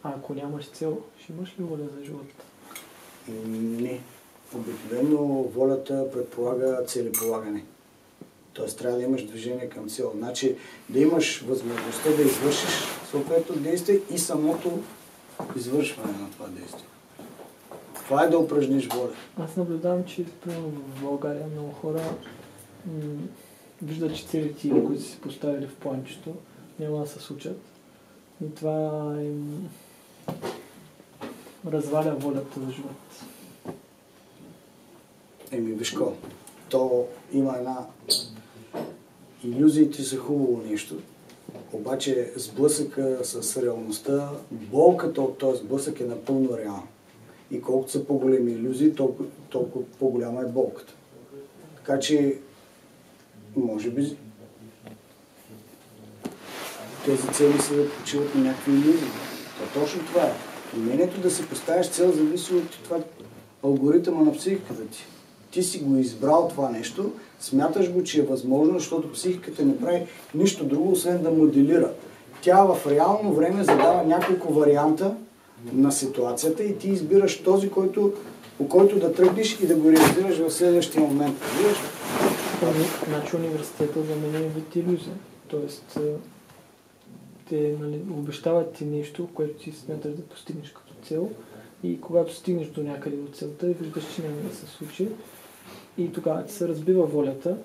А ако нямаш цел, ще имаш ли воля за живота? Не. Обикновено волята предполага целеполагане. Тоест трябва да имаш движение към цел. Значи да имаш възможността да извършиш съответно действие и самото извършване на това действие. Това е да упражниш воля. Аз наблюдавам, че в България много хора виждат, че целите, които си поставили в планчето, няма да се случат. И това им разваля волята за живот. Виж какво, то има една... Илюзиите са хубаво нещо, обаче сблъсъка с реалността, болката от този сблъсък е напълно реална. И колкото са по-големи илюзии, толкова по-голяма е болката. Така че, може би, тези цели се почиват на някакви илюзии. То точно това е. Умението да си поставяш цел зависи от това алгоритъма на психиката ти. Ти си го избрал това нещо, смяташ го, че е възможно, защото психиката не прави нищо друго, освен да моделира. Тя в реално време задава няколко варианта на ситуацията и ти избираш този, по който да тръгнеш и да го реализираш в следващия момент. Значи университета за мен е вид илюзия. Тоест, те обещават ти нещо, което ти смяташ да постигнеш като цел и когато стигнеш до някъде от целта и виждаш, че няма да се случи и тогава ти се разбива волята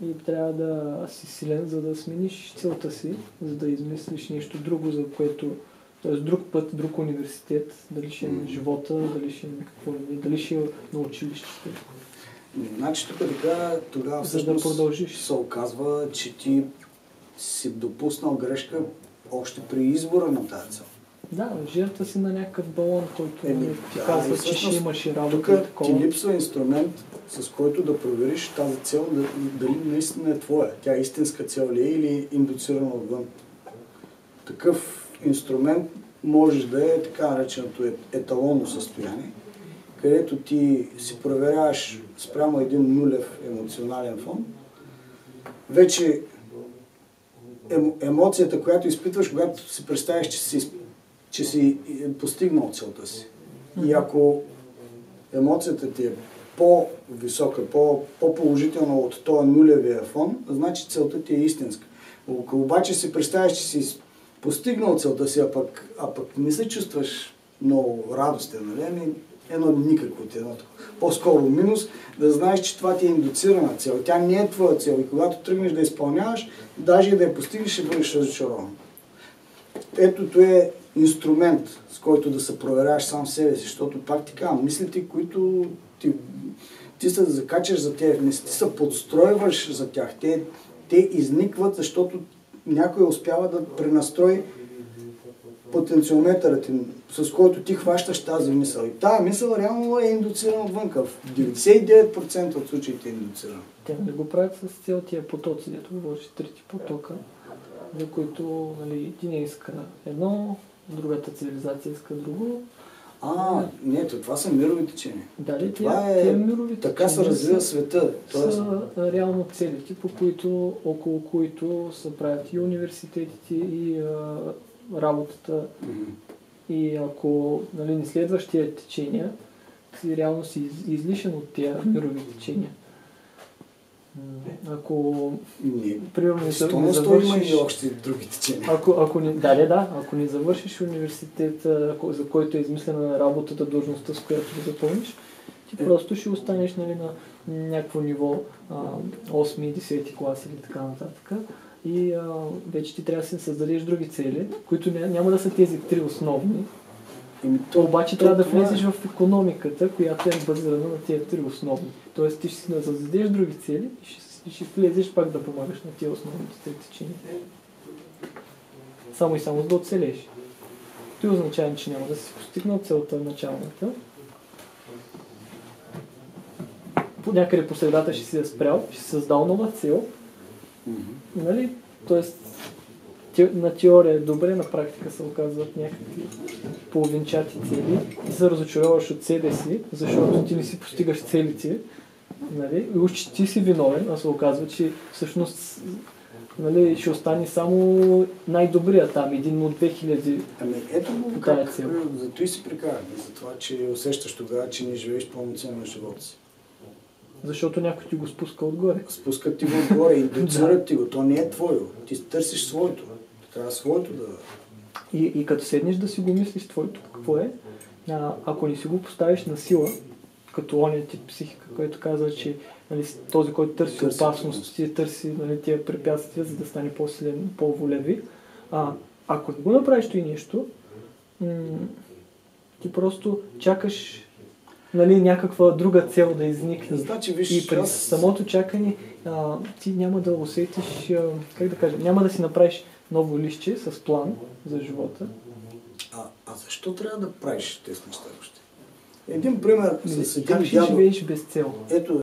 и трябва да си силен, за да смениш целта си, за да измислиш нещо друго, за което, т.е. друг път, друг университет, дали ще е на живота, дали ще е на какво, дали ще е на училището. Значи тук така, тогава всъщност се оказва, че ти си допуснал грешка още при избора на тази цел. Да, жертва си на някакъв балон, който ти казва, че ще имаш и работа. Тук ти липсва инструмент, с който да провериш тази цел, дали наистина е твоя. Тя истинска цел ли е или индуцирана отвън. Такъв инструмент може да е така нареченото еталонно състояние, където ти си проверяваш спрямо един нулев емоционален фон. Вече емоцията, която изпитваш, когато си представиш, че си постигнал целта си. И ако емоцията ти е по-висока, по-положителна от този нулевия фон, значи целта ти е истинска. Ако обаче си представиш, че си постигнал целта си, а пък не се чувстваш много радостен, нали? Едно никакво от едното. По-скоро минус, да знаеш, че това ти е индуцирана цел. Тя не е твоя цел и когато тръгнеш да изпълняваш, даже и да я постигнеш, ще бъдеш разочарован. Ето е инструмент, с който да се проверяваш сам себе си, защото пак ти казвам, мислите, които ти се закачаш за тях, не ти се подстройваш за тях. Те изникват, защото някой успява да пренастрои потенциометъра ти, с който ти хващаш тази мисъл. И тази мисъл реално е индуцирана отвънка. В 99% от случаите е индуцирана. Те не го правят с цел тия потоци, дето говориш трети потока, за които един иска едно, другата цивилизация иска друго. Не, това са мирови течения. Дали, тия мирови така се развива света. Са реално целите, около които се правят и университетите, и работата. И ако не следваш тия течения, си реално си излишен от тия мирови течения. Ако примерно не завършиш... и още други течения. Ако не завършиш университета, за който е измислена работата, длъжността, с която да запълниш, ти просто ще останеш на някакво ниво 8-10 клас или така нататък. И вече ти трябва да си създадеш други цели, които няма да са тези три основни. Обаче трябва да влезеш в икономиката, която е базирана на тези три основни. Тоест ти ще си създадеш други цели и ще влезеш пак да помагаш на тези основните три течения. Само и само да оцелеш. Това означава, че няма да си постигнал целта началната. Някъде по средата ще си я спрял, ще си създал нова цел. Нали? Тоест, на теория е добре, на практика се оказват някакви половинчати цели. Ти се разочароваш от себе си, защото ти не си постигаш целите. Нали? И уж ти си виновен, а се оказва, че всъщност нали, ще остане само най-добрия там, един от 2000. Ами ето го Тая как, цел. зато и си прикараме, за това, че усещаш тогава, че не живееш пълноценно живота си. Защото някой ти го спуска отгоре. Спускат ти го отгоре, индуцират ти го, то не е твое. Ти търсиш своето. Трябва своето да... И като седнеш да си го мислиш твоето какво е, ако не си го поставиш на сила, като оня тип психика, който казва, че нали, този, който търси опасност, ти търси нали, тия препятствия, за да стане по-силен, по-волеви. Ако не го направиш и нещо, ти просто чакаш нали, някаква друга цел да изникне. Значи, виж, и при самото чакане ти няма да усетиш, как да кажа, няма да си направиш ново листче с план за живота. А защо трябва да правиш тези неща още? Един пример с един как ще дядо. живееш без цел? Ето,